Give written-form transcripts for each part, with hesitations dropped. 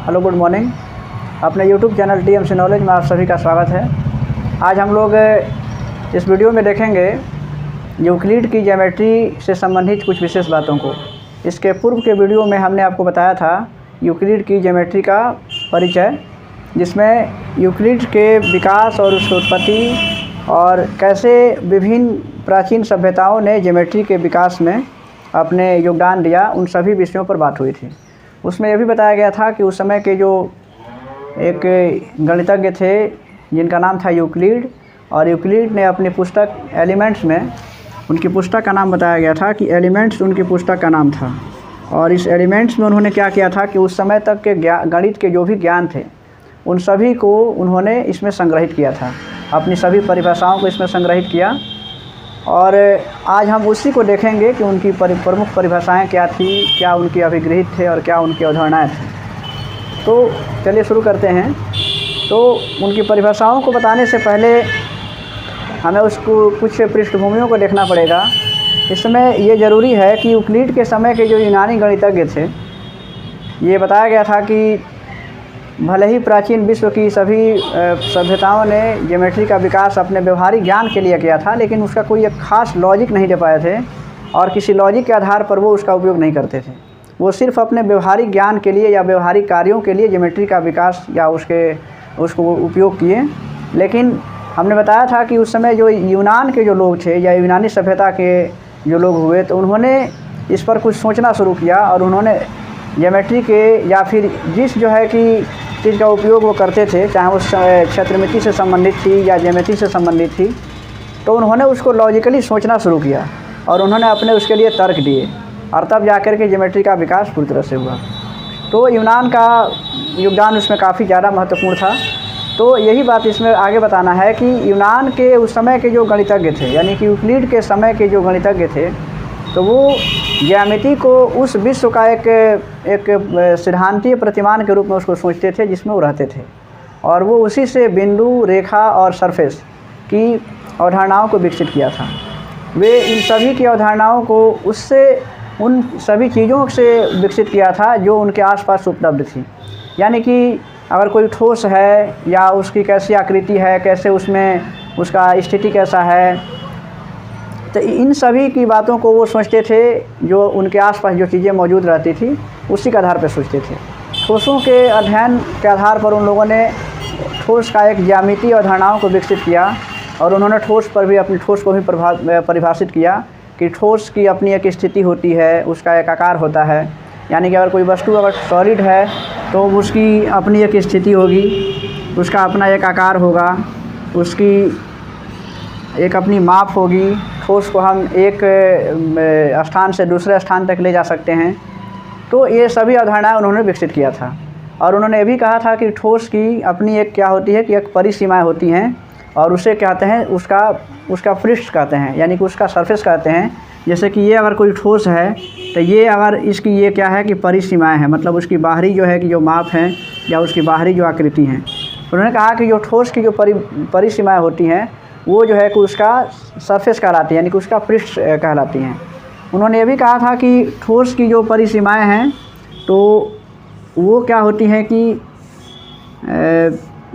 Hello good morning. अपने YouTube channel TMC knowledge में आप सभी का स्वागत है। आज हम लोग इस वीडियो में देखेंगे यूक्लिड की ज्योमेट्री से संबंधित कुछ विशेष बातों को। इसके पूर्व के वीडियो में हमने आपको बताया था यूक्लिड की ज्योमेट्री का परिचय, जिसमें यूक्लिड के विकास और उसकी उत्पत्ति और कैसे विभिन्न प्राचीन सभ्यताओं ने ज्योमेट्री के विकास में अपने योगदान दिया, उन सभी विषयों पर बात हुई थी। उसमें यह भी बताया गया था कि उस समय के जो एक गणितज्ञ थे जिनका नाम था यूक्लिड, और यूक्लिड ने अपनी पुस्तक एलिमेंट्स में, उनकी पुस्तक का नाम बताया गया था कि एलिमेंट्स उनकी पुस्तक का नाम था। और इस एलिमेंट्स में उन्होंने क्या किया था कि उस समय तक के गणित के जो भी ज्ञान थे उन सभी को उन्होंने इसमें संग्रहित किया था, अपनी सभी परिभाषाओं को इसमें संग्रहित किया। और आज हम उसी को देखेंगे कि उनकी प्रमुख परिभाषाएं क्या थी, क्या उनके अभिगृहित थे और क्या उनकी अवधारणाएं थी। तो चलिए शुरू करते हैं। तो उनकी परिभाषाओं को बताने से पहले हमें उसको कुछ पृष्ठभूमियों को देखना पड़ेगा। इसमें ये ज़रूरी है कि यूक्लिड के समय के जो यूनानी गणितज्ञ थे, ये बताया गया था कि भले ही प्राचीन विश्व की सभी सभ्यताओं ने ज्योमेट्री का विकास अपने व्यवहारिक ज्ञान के लिए किया था, लेकिन उसका कोई एक ख़ास लॉजिक नहीं दे पाए थे और किसी लॉजिक के आधार पर वो उसका उपयोग नहीं करते थे। वो सिर्फ अपने व्यवहारिक ज्ञान के लिए या व्यवहारिक कार्यों के लिए ज्योमेट्री का विकास या उसको उपयोग किए। लेकिन हमने बताया था कि उस समय जो यूनान के जो लोग थे या यूनानी सभ्यता के जो लोग हुए, तो उन्होंने इस पर कुछ सोचना शुरू किया और उन्होंने ज्योमेट्री के या फिर जिस जो है कि चीज़ का उपयोग वो करते थे, चाहे उस क्षेत्रमिति से संबंधित थी या ज्योमेट्री से संबंधित थी, तो उन्होंने उसको लॉजिकली सोचना शुरू किया और उन्होंने अपने उसके लिए तर्क दिए, और तब जाकर के ज्योमेट्री का विकास पूरी तरह से हुआ। तो यूनान का योगदान उसमें काफ़ी ज़्यादा महत्वपूर्ण था। तो यही बात इसमें आगे बताना है कि यूनान के उस समय के जो गणितज्ञ थे, यानी कि यूक्लिड के समय के जो गणितज्ञ थे, तो वो ज्यामिति को उस विश्व का एक सिद्धांतीय प्रतिमान के रूप में उसको सोचते थे जिसमें वो रहते थे, और वो उसी से बिंदु, रेखा और सरफेस की अवधारणाओं को विकसित किया था। वे इन सभी की अवधारणाओं को उससे, उन सभी चीज़ों से विकसित किया था जो उनके आसपास उपलब्ध थी। यानी कि अगर कोई ठोस है या उसकी कैसी आकृति है, कैसे उसमें उसका स्थिति कैसा है, तो इन सभी की बातों को वो सोचते थे जो उनके आसपास जो चीज़ें मौजूद रहती थी उसी के आधार पर सोचते थे। ठोसों के अध्ययन के आधार पर उन लोगों ने ठोस का एक ज्यामितीय अवधारणाओं को विकसित किया, और उन्होंने ठोस पर भी, अपनी ठोस को भी परिभाषित किया कि ठोस की अपनी एक स्थिति होती है, उसका एक आकार होता है। यानी कि अगर कोई वस्तु अगर सॉलिड है तो उसकी अपनी एक स्थिति होगी, उसका अपना एक आकार होगा, उसकी एक अपनी माप होगी। ठोस को हम एक स्थान से दूसरे स्थान तक ले जा सकते हैं। तो ये सभी अवधारणाएं उन्होंने विकसित किया था, और उन्होंने ये भी कहा था कि ठोस की अपनी एक क्या होती है कि एक परिसीमाएं होती हैं, और उसे कहते हैं उसका पृष्ठ कहते हैं, यानी कि उसका सरफेस कहते हैं। जैसे कि ये अगर कोई ठोस है तो ये अगर इसकी ये क्या है कि परिसीमाएं हैं, मतलब उसकी बाहरी जो है कि जो माप हैं या उसकी बाहरी जो आकृति हैं। उन्होंने कहा कि जो ठोस की जो परिसीमाएं होती हैं वो जो है कि उसका सरफेस कहलाती है, यानी कि उसका पृष्ठ कहलाती हैं। उन्होंने ये भी कहा था कि ठोस की जो परिसीमाएं हैं तो वो क्या होती हैं कि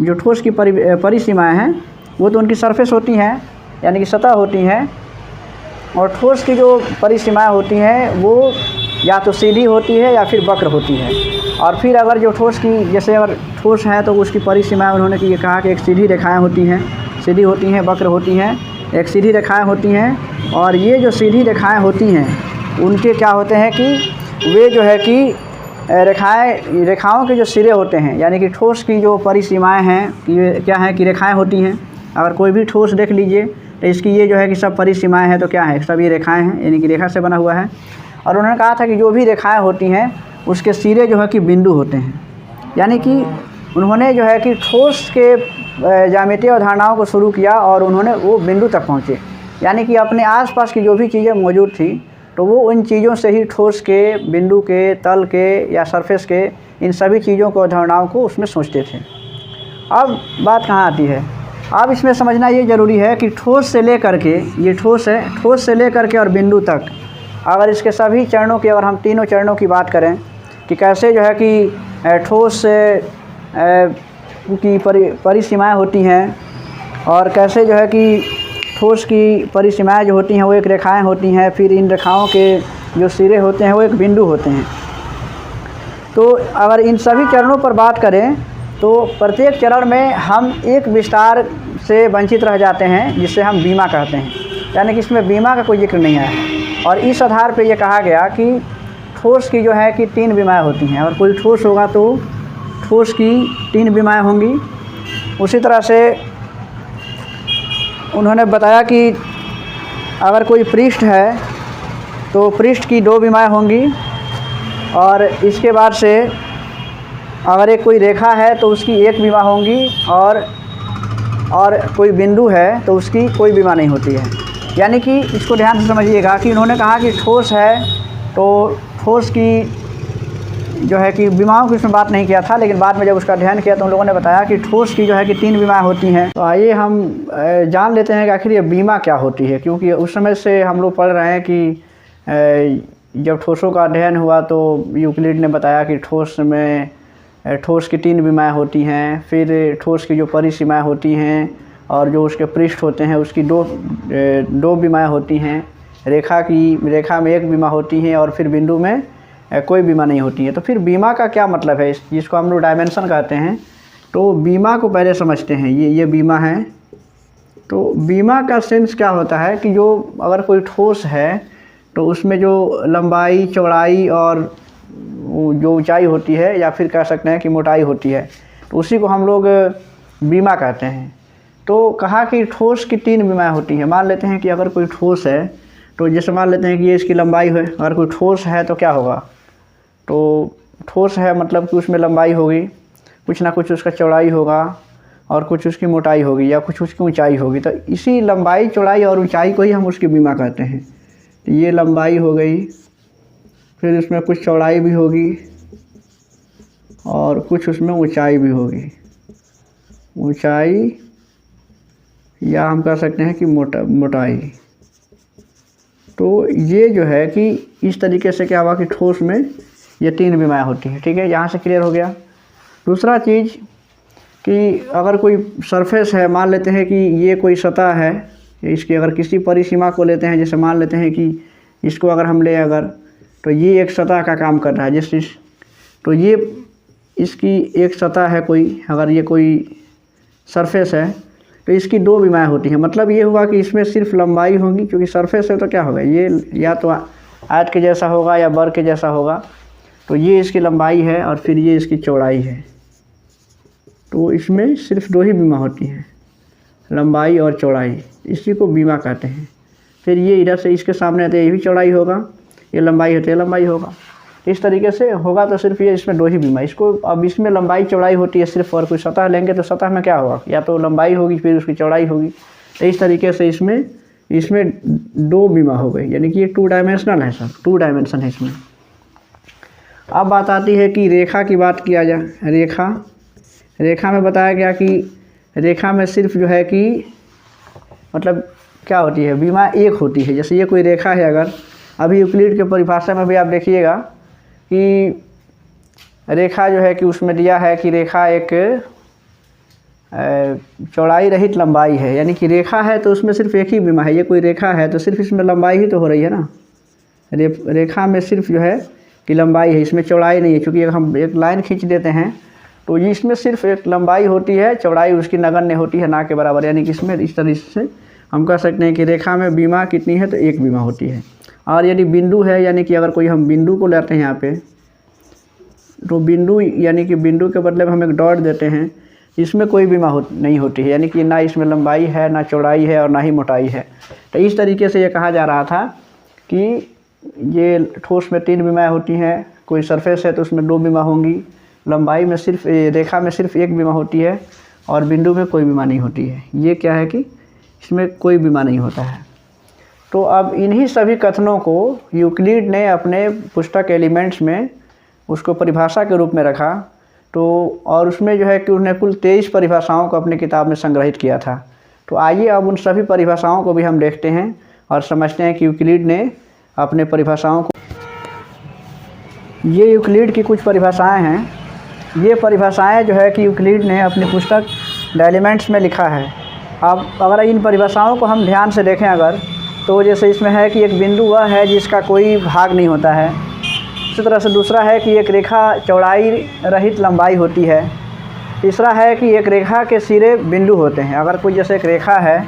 जो ठोस की परिसीमाएं हैं वो तो उनकी सरफेस होती हैं, यानी कि सतह होती हैं, और ठोस की जो परिसीमाएं होती हैं वो या तो सीधी होती है या फिर वक्र होती है। और फिर अगर जो ठोस की, जैसे अगर ठोस है तो उसकी परिसीमाएं उन्होंने ये कहा कि एक सीधी रेखाएं होती हैं, सीधी होती हैं, वक्र होती हैं, एक सीधी रेखाएं होती हैं। और ये जो सीधी रेखाएं होती हैं उनके क्या होते हैं कि वे जो है कि रेखाओं के जो सिरे होते हैं, यानी कि ठोस की जो परिसीमाएं हैं ये क्या है कि रेखाएं होती हैं। अगर कोई भी ठोस देख लीजिए तो इसकी ये जो है कि सब परिसीमाएं हैं, तो क्या है, सब ये रेखाएं हैं, यानी कि रेखा से बना हुआ है। और उन्होंने कहा था कि जो भी रेखाएं होती हैं उसके सिरे जो है कि बिंदु होते हैं। यानी कि उन्होंने जो है कि ठोस के ज्यामितीय अवधारणाओं को शुरू किया और उन्होंने वो बिंदु तक पहुँचे, यानी कि अपने आसपास की जो भी चीज़ें मौजूद थी तो वो उन चीज़ों से ही ठोस के, बिंदु के, तल के या सरफेस के, इन सभी चीज़ों को, अवधारणाओं को उसमें सोचते थे। अब बात कहाँ आती है, अब इसमें समझना ये ज़रूरी है कि ठोस से लेकर के, ये ठोस है, ठोस से लेकर के और बिंदु तक, अगर इसके सभी चरणों की, अगर हम तीनों चरणों की बात करें कि कैसे जो है कि ठोस की परिसीमाएं होती हैं, और कैसे जो है कि ठोस की परिसीमाएं जो होती हैं वो एक रेखाएं होती हैं, फिर इन रेखाओं के जो सिरे होते हैं वो एक बिंदु होते हैं। तो अगर इन सभी चरणों पर बात करें तो प्रत्येक चरण में हम एक विस्तार से वंचित रह जाते हैं, जिसे हम बीमा कहते हैं, यानी कि इसमें बीमा का कोई जिक्र नहीं आया। और इस आधार पे ये कहा गया कि ठोस की जो है कि 3 बीमाएँ होती हैं, और कोई ठोस होगा तो ठोस की 3 बीमाएँ होंगी। उसी तरह से उन्होंने बताया कि अगर कोई पृष्ठ है तो पृष्ठ की 2 बीमाएँ होंगी, और इसके बाद से अगर एक कोई रेखा है तो उसकी 1 बीमा होंगी, और कोई बिंदु है तो उसकी कोई बीमा नहीं होती है। यानी कि इसको ध्यान से समझिएगा कि उन्होंने कहा कि ठोस है तो ठोस की जो है कि बीमाओं की उसमें बात नहीं किया था, लेकिन बाद में जब उसका अध्ययन किया तो उन लोगों ने बताया कि ठोस की जो है कि 3 बीमाएँ होती हैं। तो आइए हम जान लेते हैं कि आखिर ये बीमा क्या होती है, क्योंकि उस समय से हम लोग पढ़ रहे हैं कि जब ठोसों का अध्ययन हुआ तो यूक्लिड ने बताया कि ठोस की 3 बीमाएँ होती हैं, फिर ठोस की जो परिसीमाएँ होती हैं और जो उसके पृष्ठ होते हैं उसकी 2 बीमाएँ होती हैं, रेखा में 1 बीमा होती है, और फिर बिंदु में कोई बीमा नहीं होती है। तो फिर बीमा का क्या मतलब है, जिसको हम लोग डायमेंशन कहते हैं। तो बीमा को पहले समझते हैं। ये बीमा है। तो बीमा का सेंस क्या होता है कि जो अगर कोई ठोस है तो उसमें जो लंबाई, चौड़ाई और जो ऊंचाई होती है, या फिर कह सकते हैं कि मोटाई होती है, तो उसी को हम लोग बीमा कहते हैं। तो कहा कि ठोस की 3 बीमाएँ होती हैं। मान लेते हैं कि अगर कोई ठोस है तो जैसे मान लेते हैं कि ये इसकी लंबाई है। अगर कोई ठोस है तो क्या होगा, तो ठोस है मतलब कि उसमें लंबाई होगी, कुछ ना कुछ उसका चौड़ाई होगा, और कुछ उसकी मोटाई होगी, या कुछ उसकी ऊंचाई होगी। तो इसी लंबाई, चौड़ाई और ऊंचाई को ही हम उसकी बीमा कहते हैं। तो ये लंबाई हो गई, फिर उसमें कुछ चौड़ाई भी होगी और कुछ उसमें ऊंचाई भी होगी। ऊंचाई, या हम कह सकते हैं कि मोटाई। तो ये जो है कि इस तरीके से क्या हुआ कि ठोस में ये 3 बीमाएँ होती हैं। ठीक है, यहाँ से क्लियर हो गया। दूसरा चीज़ कि अगर कोई सरफेस है, मान लेते हैं कि ये कोई सतह है, इसकी अगर किसी परिसीमा को लेते हैं, जैसे मान लेते हैं कि इसको अगर हम ले अगर, तो ये एक सतह का काम कर रहा है। जैसे तो ये इसकी एक सतह है कोई, अगर ये कोई सरफेस है तो इसकी 2 बीमाएँ होती हैं। मतलब ये हुआ कि इसमें सिर्फ लंबाई होगी, क्योंकि सरफेस है तो क्या होगा, ये या तो आयत के जैसा होगा या वर्ग के जैसा होगा। तो ये इसकी लंबाई है और फिर ये इसकी चौड़ाई है। तो इसमें सिर्फ 2 ही बीमा होती हैं, लंबाई और चौड़ाई। इसी को बीमा कहते हैं। फिर ये इधर से इसके सामने आते ये भी चौड़ाई होगा, ये लंबाई है तो ये लंबाई होगा। तो इस तरीके से होगा तो सिर्फ ये इसमें 2 ही बीमा। इसको अब इसमें लंबाई चौड़ाई होती है सिर्फ, और कोई सतह लेंगे तो सतह में क्या होगा, या तो लंबाई होगी फिर उसकी चौड़ाई होगी। तो इस तरीके से इसमें 2 बीमा हो गई, यानी कि ये 2 डायमेंशनल है सर, 2 डायमेंशन है इसमें। अब बात आती है कि रेखा की बात किया जाए। रेखा में बताया गया कि रेखा में सिर्फ जो है कि मतलब क्या होती है, बीमा 1 होती है। जैसे ये कोई रेखा है, अगर अभी यूक्लिड के परिभाषा में भी आप देखिएगा कि रेखा जो है कि उसमें दिया है कि रेखा एक चौड़ाई रहित लंबाई है, यानी कि रेखा है तो उसमें सिर्फ 1 ही बीमा है। ये कोई रेखा है तो सिर्फ इसमें लंबाई ही तो हो रही है ना। रेखा में सिर्फ जो है कि लंबाई है, इसमें चौड़ाई नहीं है। क्योंकि हम एक लाइन खींच देते हैं तो इसमें सिर्फ एक लंबाई होती है, चौड़ाई उसकी नगण्य होती है, ना के बराबर। यानी कि इसमें इस तरीके से हम कह सकते हैं कि रेखा में बीमा कितनी है, तो 1 बीमा होती है। और यदि बिंदु है, यानी कि अगर कोई हम बिंदु को लेते हैं यहाँ पे, तो बिंदु यानी कि बिंदु के बदले में हम एक डॉट देते हैं, इसमें कोई बीमा नहीं होती है। यानी कि ना इसमें लंबाई है, ना चौड़ाई है और ना ही मोटाई है। तो इस तरीके से ये कहा जा रहा था कि ये ठोस में 3 बीमाएँ होती हैं। कोई सरफेस है तो उसमें 2 बीमा होंगी, लंबाई में सिर्फ, रेखा में सिर्फ 1 बीमा होती है, और बिंदु में कोई बीमा नहीं होती है। ये क्या है कि इसमें कोई बीमा नहीं होता है। तो अब इन्हीं सभी कथनों को यूक्लिड ने अपने पुस्तक एलिमेंट्स में उसको परिभाषा के रूप में रखा। तो और उसमें जो है कि उन्होंने कुल 23 परिभाषाओं को अपनी किताब में संग्रहित किया था। तो आइए अब उन सभी परिभाषाओं को भी हम देखते हैं और समझते हैं कि यूक्लिड ने अपने परिभाषाओं को, ये यूक्लिड की कुछ परिभाषाएं हैं ये परिभाषाएं जो है कि यूक्लिड ने अपनी पुस्तक द एलिमेंट्स में लिखा है। अब अगर इन परिभाषाओं को हम ध्यान से देखें अगर, तो जैसे इसमें है कि एक बिंदु वह है जिसका कोई भाग नहीं होता है। इसी तरह से दूसरा है कि एक रेखा चौड़ाई रहित लंबाई होती है। तीसरा है कि एक रेखा के सिरे बिंदु होते हैं। अगर कोई जैसे एक रेखा है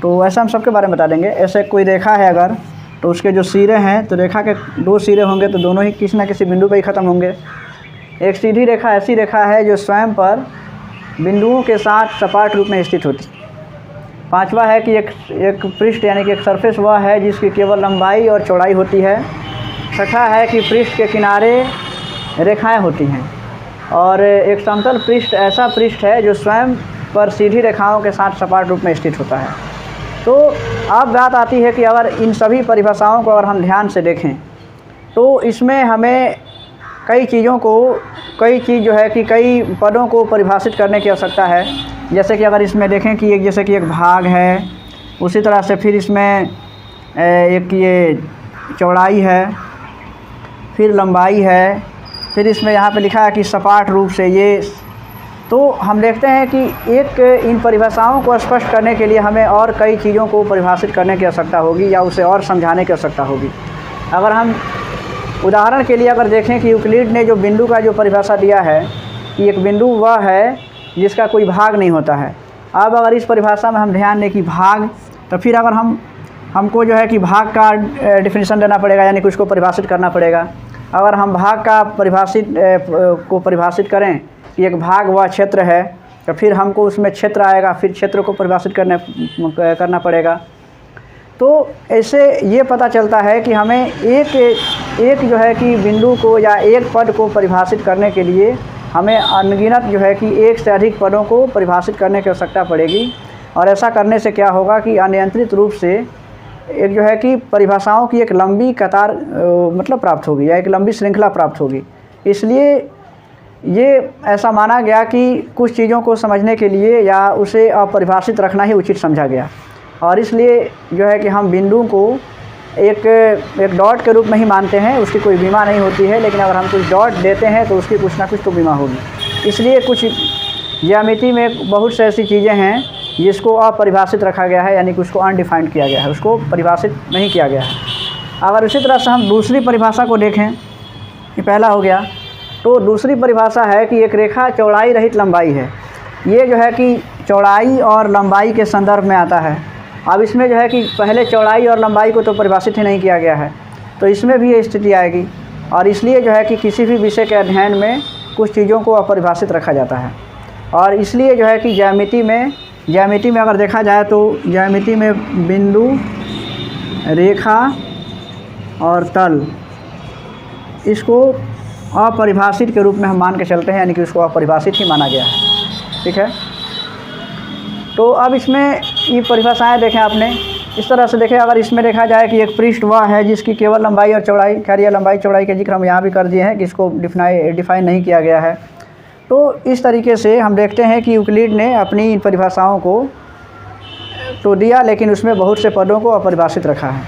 तो ऐसा हम सबके बारे में बता देंगे। ऐसे कोई रेखा है अगर, तो उसके जो सिरे हैं, तो रेखा के 2 सिरे होंगे तो दोनों ही किसी न किसी बिंदु पर ही ख़त्म होंगे। एक सीधी रेखा ऐसी रेखा है जो स्वयं पर बिंदुओं के साथ सपाट रूप में स्थित होती है। पांचवा है कि एक पृष्ठ यानी कि एक सरफेस वह है जिसकी केवल लंबाई और चौड़ाई होती है। छठा है कि पृष्ठ के किनारे रेखाएं होती हैं। और एक समतल पृष्ठ ऐसा पृष्ठ है जो स्वयं पर सीधी रेखाओं के साथ सपाट रूप में स्थित होता है। तो अब बात आती है कि अगर इन सभी परिभाषाओं को अगर हम ध्यान से देखें तो इसमें हमें कई चीज़ जो है कि कई पदों को परिभाषित करने की आवश्यकता है। जैसे कि अगर इसमें देखें कि एक भाग है, उसी तरह से फिर इसमें एक ये चौड़ाई है, फिर लंबाई है, फिर इसमें यहाँ पे लिखा है कि सपाट रूप से ये। तो हम देखते हैं कि इन परिभाषाओं को स्पष्ट करने के लिए हमें और कई चीज़ों को परिभाषित करने की आवश्यकता होगी या उसे और समझाने की आवश्यकता होगी। अगर हम उदाहरण के लिए अगर देखें कि यूक्लिड ने जो बिंदु का जो परिभाषा दिया है कि एक बिंदु वह है जिसका कोई भाग नहीं होता है। अब अगर इस परिभाषा में हम ध्यान दें कि भाग, तो फिर अगर हमको जो है कि भाग का डिफिनीशन देना पड़ेगा, यानी कि उसको परिभाषित करना पड़ेगा। अगर हम भाग का परिभाषित करें कि एक भाग वह क्षेत्र है, तो फिर हमको उसमें क्षेत्र आएगा, फिर क्षेत्र को परिभाषित करना पड़ेगा। तो ऐसे ये पता चलता है कि हमें एक जो है कि बिंदु को या एक पद को परिभाषित करने के लिए हमें अनगिनत जो है कि एक से अधिक पदों को परिभाषित करने की आवश्यकता पड़ेगी। और ऐसा करने से क्या होगा कि अनियंत्रित रूप से एक जो है कि परिभाषाओं की एक लंबी कतार मतलब प्राप्त होगी या एक लंबी श्रृंखला प्राप्त होगी। इसलिए ये ऐसा माना गया कि कुछ चीज़ों को समझने के लिए या उसे अपरिभाषित रखना ही उचित समझा गया। और इसलिए जो है कि हम बिंदु को एक डॉट के रूप में ही मानते हैं, उसकी कोई बीमा नहीं होती है। लेकिन अगर हम कुछ डॉट देते हैं तो उसकी कुछ ना कुछ तो बीमा होगी। इसलिए कुछ ज्यामिति में बहुत से ऐसी चीज़ें हैं जिसको अपरिभाषित रखा गया है, यानी कि उसको अनडिफाइंड किया गया है, उसको परिभाषित नहीं किया गया है। अगर उसी तरह से हम दूसरी परिभाषा को देखें, ये पहला हो गया, तो दूसरी परिभाषा है कि एक रेखा चौड़ाई रहित लंबाई है। ये जो है कि चौड़ाई और लंबाई के संदर्भ में आता है। अब इसमें जो है कि पहले चौड़ाई और लंबाई को तो परिभाषित ही नहीं किया गया है, तो इसमें भी ये स्थिति आएगी। और इसलिए जो है कि किसी भी विषय के अध्ययन में कुछ चीज़ों को अपरिभाषित रखा जाता है। और इसलिए जो है कि ज्यामिति में अगर देखा जाए तो ज्यामिति में बिंदु, रेखा और तल, इसको अपरिभाषित के रूप में हम मान के चलते हैं, यानी कि उसको अपरिभाषित ही माना गया है। ठीक है। तो अब इसमें ये परिभाषाएं देखें आपने, इस तरह से देखें। अगर इसमें देखा जाए कि एक पृष्ठ वह है जिसकी केवल लंबाई और चौड़ाई, खैर यह लंबाई चौड़ाई के जिक्र हम यहाँ भी कर दिए हैं कि इसको डिफाइन नहीं किया गया है। तो इस तरीके से हम देखते हैं कि यूक्लिड ने अपनी इन परिभाषाओं को तो दिया, लेकिन उसमें बहुत से पदों को अपरिभाषित रखा है।